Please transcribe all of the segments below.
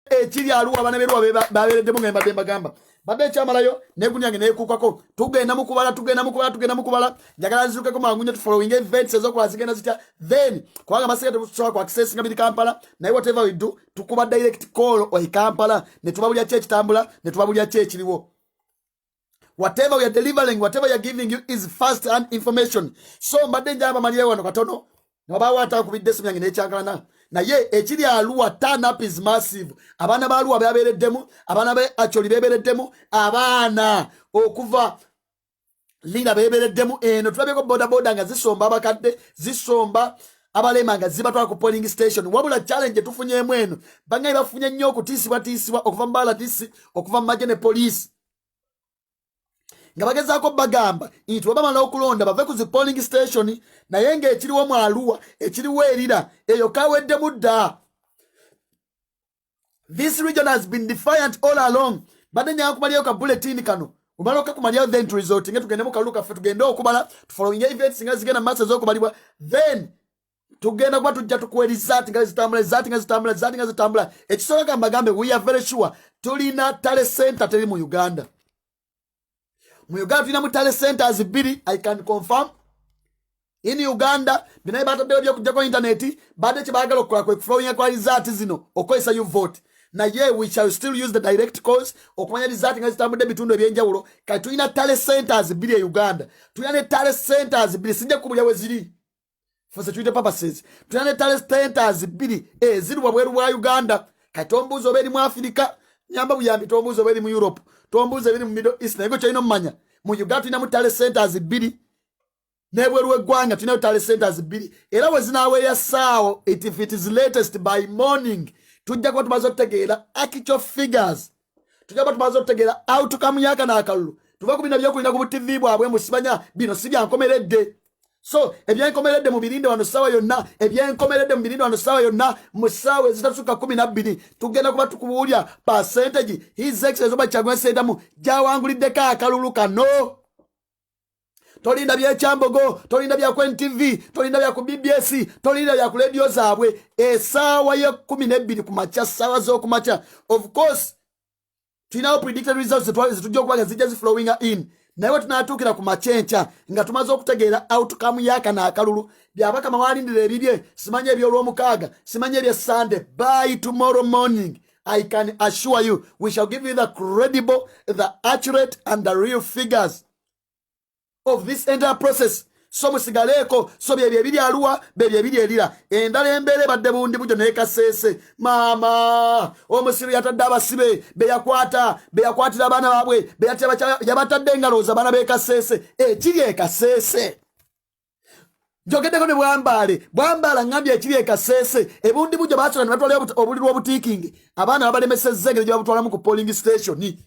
ekiri aluwa abana berwa babereddemu nga mbadde mbagamba badde ekyamalayo negunya nge neekuukako tugenda mukubala njagala nzirukeko mangunya tufollowing events ezokola zigenda zitya then kubanga masika tetusobola ku access nga biri Kampala naye whatever we do tukuba direct call oyi Kampala ne tubabulya ki ekitambula ne tubabulya ki ekiriwo. Whatever we are delivering, whatever we are giving you is first hand information. So mbadde njaba maliye wano katono nabawata kubidde simyange n'ekyankalana naye ekiri aluwa turn up is massive. Abana baluwa babereddemu, abana be actually bebereddemu, abana okuva linda bebereddemu eno tulabeko boda nga zisomba abakadde zisomba abalema nga zibatwala ku polling station. Wabula challenge tufunyeemu eno bangayi bafunye nnyo okutiisibwa okuva mbala tisi okuva maje ne police nga bagezaako bagamba nti wabamala okulonda bave ku zi polling station naye ng'ekiriwo mu Arua ekiriwo erira eyo kaweddemu dda. This region has been defiant all along. Badde nyakumalyayo ka bulletin kano umala okakumalyayo then to resort nge tugende mu kalulu kaffe tugende okubala tufollowing events nga zigenda mu maaso ez'okubalibwa then tugenda kuba tujja tukuwa result nga zitambula. Ekisoboka mbagambe we are very sure tulina tale center teri mu Uganda. Mu Uganda tulina mu tale centers bbiri I can confirm. In Uganda binaye bataddeyo byokujja ku internet badde kyebaagala okukola kwe flowing kwa result zino okozesa you vote. Naye we shall still use the direct calls okumanya result nga zitambudde bitundu ebyenjawulo kati tulina tale centers bbiri e Uganda. Tulina ne tale centers bbiri sinja kubulya we ziri for security purposes. Tulina ne tale centers bbiri ziri wabweru bwa Uganda kati tombuuza oba eri mu Africa nyamba buyambi tombuuza oba eri mu Europe tombuuza ebiri mu Middle East naye kyolina omumanya mu Uganda tulina mu tale centers bbiri nebweru w'eggwanga tulina tale centers bbiri era we zinaaweerya ssaawa if it is latest by morning tujja kuba tumaze okutegeera actual figures tujja kuba tumaze okutegeera outcome yaka n'akalulu tuve ku bino byokulina ku TV bwabwe musimanya bino si byankomeredde. So ebyenkomeredde mu birinde wano ssaawa yonna ebyenkomeredde mu birinde wano ssaawa yonna mu ssaawa ezitasukka 12 tugenda kuba tukubuulya percentage his excellence oba Kyagulanyi Ssentamu gyawanguliddeko akalulu kano. Tolinda bya Kyambogo, tolinda bya Kwen TV, tolinda bya ku BBS, tolinda bya ku radio zaabwe essaawa ya 12 ku makya ssaawa z'okumakya. Of course tulinawo predicted results tujja okuba nga zijja ziflowing in naye tunaatuukira ku makyenkya nga tumaze okutegeera outcome yaka n'akalulu byabaka mawalindira ebibye simanye ebyolw'omukaaga simanye ebya Sunday. By tomorrow morning I can assure you we shall give you the credible, the accurate and the real figures of this entire process. So musigaleko so byebye biri Arua byebye biri erira endala embeere badde bundi bujo ne Kasese mama omusiru yatadde abasibe beyakwatira abaana baabwe yabatadde engaloza abaana be Kasese ekiri e Kasese jogeddeko ne bwambaala ngambye ekiri e Kasese ebundi bujo basola ne batwala obulirwa obutiikingi abaana babalemesezza engeri gye babutwalamu ku polling station.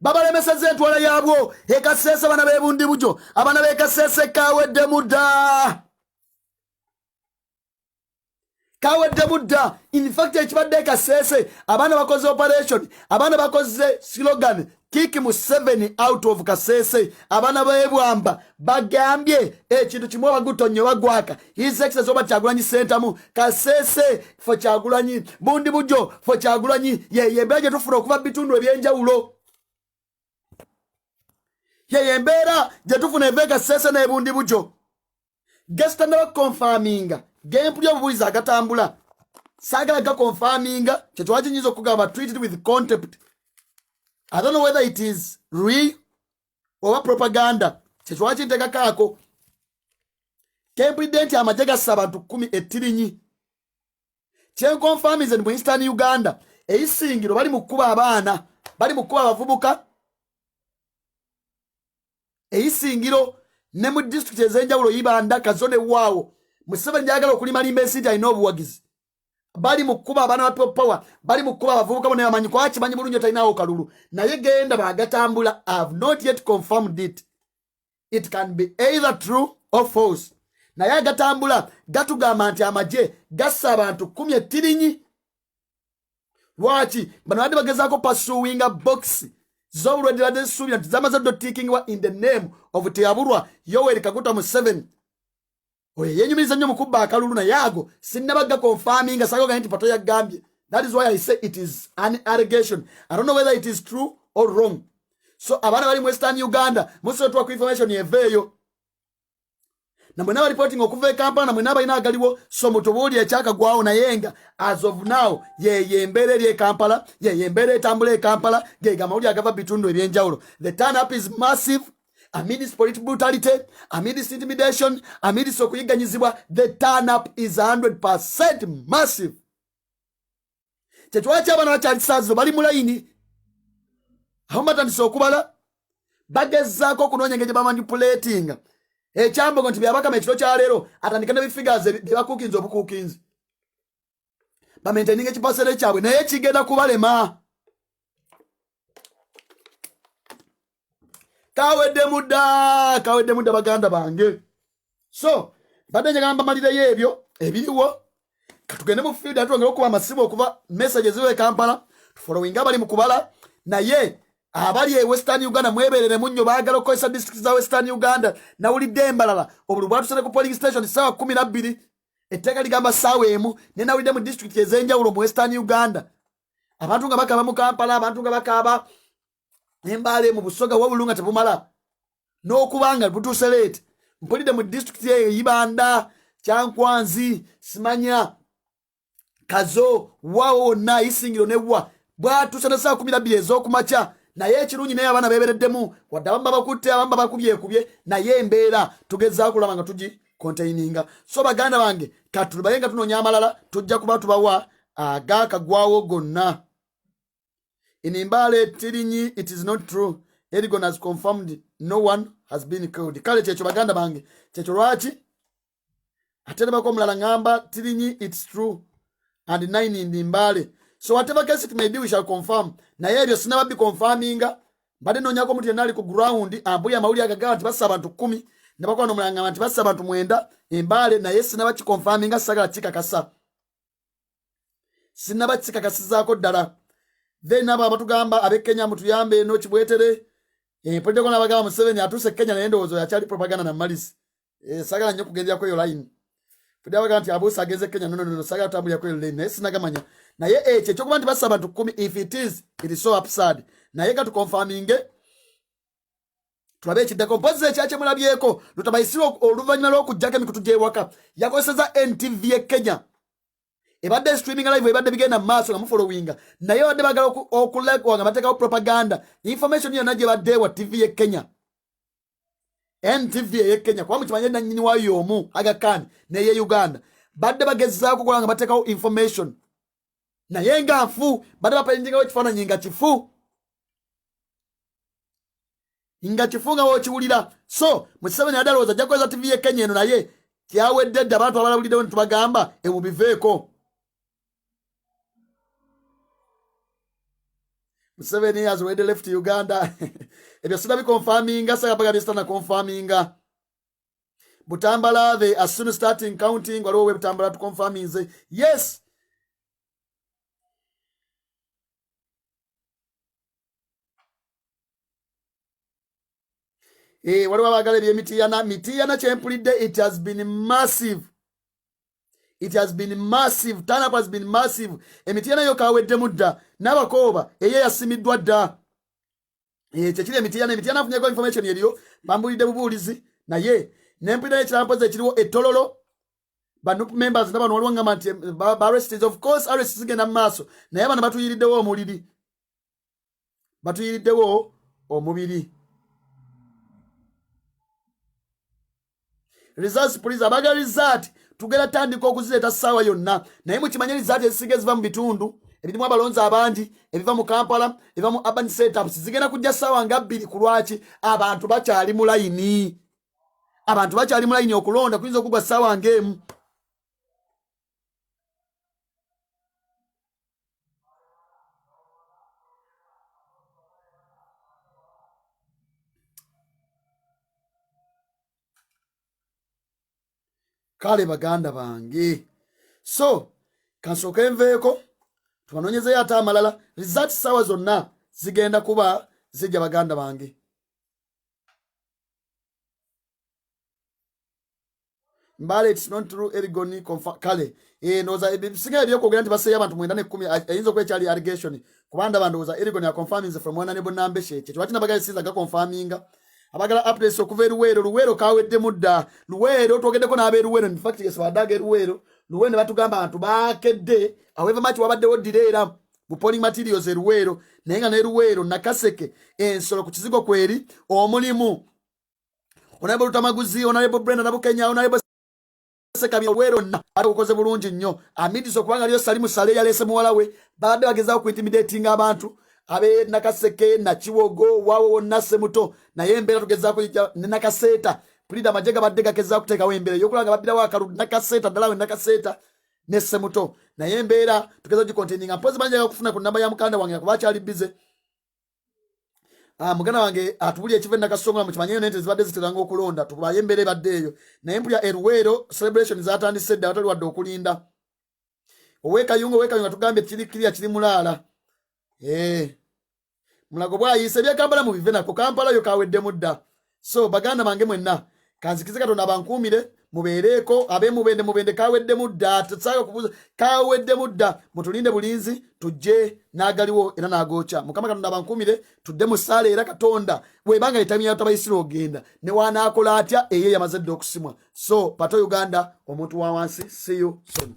Babalemesezza entwala yaabwo e Kasese abana b'ebundi bujo abana b'e Kasese kaweddemu dda. In fact ekibadde e Kasese abaana bakoze operation abaana bakoze slogan kick mu 7 out of Kasese abaana b'ebwamba bagambye ekintu kimu abagutonyo bagwaka his excellence oba Kyagulanyi Ssentamu Kasese fo Kyagulanyi bundi bujo fo Kyagulanyi yembeera gye tufuna okuva bitundu ebyenjawulo yembeera gye tufuna eva e Kasese n'ebundi bujo gesitandaba confirminga gempulya obubulizi agatambula saagala gaconfirminga kyetwaki nyinza okugamba treated with contempt. I don't know whether it is real or propaganda kyetwaki ntegakaako kempulidde nti amagye gassa abantu 10 ettirinyi kyenkonfirmize mu Eastern Uganda eisingiro bali mu kkuba abaana bali mu kkuba abavubuka eisingiro ne mu district ez'enjawulo Ibanda Kazone waawo Museveni njagala okulima limba ensi alina obuwagizi bali mu kkuba abaana ba power bali mu kkuba abavubuka bonna bamanyi kwaki manyi bulungi talinawo kalulu naye genda bagatambula. I have not yet confirmed it. It can be either true or false. Naye agatambula gatugamba nti amagye gassa abantu 10 ettirinyi. Lwaki bano badde bagezaako pursuing a box z'obulwadde badde zisuubira nti zamaze ddo tiikingibwa in the name of Teyabulwa Yoweri Kaguta Museveni oye yenyumiriza nnyo mukubba akalulu naye ago sinnabaga confirming sagoga nti pato yagambye. That is why I say it is an allegation. I don't know whether it is true or wrong. So abana bali mu Western Uganda musoto ku information yeveyo na mwenaba reporting okuva Kampala na mwenaba ina agaliwo so mutoboli yachaka gwao na yenga as of now yembere lye Kampala yembere tambule Kampala gega mauli agava bitundu ebyenjawulo. The turn up is massive amidst political brutality, amidst intimidation, amidst okuyiganyizibwa. The turn up is 100% massive. Tetwacha abana bakyalisazo bali mulayini amatandisa okubala bagezaako okunoonya engeri bamanipulating ekyambogo nti byabakama ekiro kya leero atandika ne bifigures byebakuukinzi obukuukinzi bamaintaininga ekipasere kyabwe naye kigenda kubalema. Kawedde mudda baganda bange. So badde njagamba malireyo ebyo ebiriwo katugende mu field atwongera okuba amasimu okuva messages we Kampala following abali mu kubala naye abali e Western Uganda mweberere munnyo baagala okukozesa district za Western Uganda nawulidde embalala obuli bwatusale ku polling station ssaawa 12 etteeka ligamba ssaawa emu ne nawulidde mu district ez'enjawulo mu Western Uganda abantu nga bakaba mu Kampala abantu nga bakaba Mbale mu Busoga wabulu nga tebumala n'okubanga butuuse leeti mpulidde mu district y'Ibanda Kyankwanzi Simanya Kazo wao na Isingiro newa bwatuuse ne ssaawa 12 ez'okumakya naye ekirungi naye abaana beebereddemu wadde abamu babakutte abamu babakubyekubye naye embeera tugezaako kulaba nga tugi containinga. So baganda bange katubaye nga tunoonya amalala tujja kuba tubawa agaakagwawo gonna. In Mbale Tirinyi, it is not true. Erigon has confirmed no one has been killed. Kale checho baganda bange checho lwaki ate ne bako mulala ngamba Tirinyi, it's true and 9 in Mbale. So whatever case it may be, we shall confirm. Na ebyo sinababbi confirminga bade nonyako muti nali ku ground ambuya mawuli agagala nti bassa abantu 10 ne bakola nomulanga nti bassa abantu 9 Mbale naye sinabaki confirminga sagala kikakasa sinabaki kikakasizaako ddala. Then aba batugamba abe Kenya mutuyambe eno kibwetere polite kona bagamba Museveni atuse Kenya naye ndowoozo yakyali propaganda na malisi sagala nnyo kugendera kweyo line polite bagamba nti abuusa ageze Kenya no sagala tambulira kweyo line naye sinagamanya naye ekyokuba nti bassa abantu 10 if it is so absurd naye katukonfaminge tulabe ekiddako mpozi ekyakimulabyeko lutabayisire oluvannyuma lw'okujjako emikutu gy'ewaka yakozeseza NTV e Kenya ebadde streaming live ebadde bigenda maaso nga mufollowinga naye wadde bagala okulekwa nga bateekawo propaganda information yonna gye badde wa TV ye Kenya NTV ye Kenya kuba mukimanye nannyini waayo omu Aga Khan neye Uganda badde bagezaako okukola nga bateekawo information naye nga nfu badde bapayintingawo ekifaananyi nga kifu nga wokiwulira. So Museveni adalowooza ajja kukozesa TV ye Kenya eno naye kyawedde dda abantu abalawuliddewo ne tubagamba emubiveeko. Museveni has already left Uganda. Ebyo sinabi confirminga saga baga bistana confirminga. Butambala they as soon as starting counting waliwo we Butambala to confirming say yes. Waliwo abagala eby'emitiyana kyempulidde it has been massive. It has been massive. Turn up has been massive. Emitiyana yo kawedde mudda n'abakooba eye yasimiddwa dda. Kyekiri emitiyana afunyeko information eriyo bambulidde bubuulizi naye nempulidde ekirampozi ekiriwo ettololo banup members n'abano waliwo ngamba nti arrests of course arrests zigenda mu maaso naye bano batuyiriddewo omubiri. Results police abaga result tugera tandika okuzireeta ssaawa yonna naye mukimanye result ezisinga eziva mu bitundu ebirimu abalonzi abangi ebiva mu Kampala ebiva mu urban setups zigenda kujja ssaawa nga 2 ku lwaki abantu bakyali mu layini okulonda kuyinza okugwa ssaawa ng'emu. Kale baganda bange so kansooka enveeko tubanoonyezeyo ate amalala result ssaawa zonna zigenda kuba zijja baganda bange mbale it's not true erigoni kale noza singa ebyo kugenda baseya abantu 910 ayinzo kwekyali allegation kubanda bandoza erigoni ya confirming from one nebo nambe sheche twati nabaga isiza ga confirminga abagala updates okuva luwero kawedde mudda luwero twogeddeko n'abeeruwero in fact yes badaga luwero ne batugamba abantu bakedde however much wabaddewo direera mu polling materials luwero naye nga ne luwero nakaseke ensolo ku kizigo kweri omulimu onabo lutamaguzi onabo Brenda nabo Kenya onabo sekabya luwero na akoze bulungi nnyo amidizo kubanga lyo Salimu Sale yalese muwala we badde bagezao ku intimidating abantu abe nakaseke na chiwogo wawo nase muto na yembera tugeza ku nakaseta prida majega badega keza kuteka wembere yokulanga babira wakaru nakaseta dalawe nakaseta nese muto na yembera tugeza ku containing apozi banja kufuna ku namba ya mukanda wange kubacha ali busy mugana wange atubuli ekive nakasonga mu kimanyene nente zibadde ziteranga okulonda tubayembere baddeyo na empya eruwero celebration zatandise dda watali wadde okulinda oweka yungo tugambye kiri mulala mulago bwayise bya Kampala mu bivena ko Kampala yo kawedde mudda so baganda bange mwenna kanzikize katonda bankumire mubeereko abe mubende kawedde mudda tsaka kubuza kawedde mudda mutulinde bulinzi tujje nagaliwo era nagocha mukama katonda bankumire tudde musale era katonda webanga itamya tabayisiro ogenda ne wana akola atya eye yamazedde okusimwa so pato Uganda omuntu wa wansi see you soon.